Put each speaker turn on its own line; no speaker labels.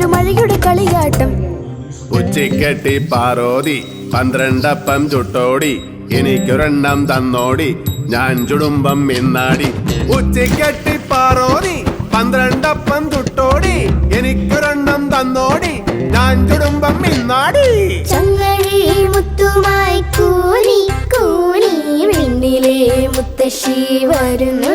ഒരു മഴയുടെ കളിയാട്ടം.
ഉച്ചിക്കെട്ടി പാറോതി 12 അപ്പം ചുട്ടോടി, എനിക്കൊരെണ്ണം തന്നോടി, ഞാൻ ചുടുമ്പം മിന്നാടി. ഉച്ചിക്കെട്ടി പാറോതി 12 അപ്പം ചുട്ടോടി, എനിക്കൊരെണ്ണം തന്നോടി, ഞാൻ ചുടുമ്പം മിന്നാടി.
ചങ്ങഴി മുത്തുമായി കൂനി കൂനി, വിണ്ണിലെ മുത്തശ്ശി വരുന്നു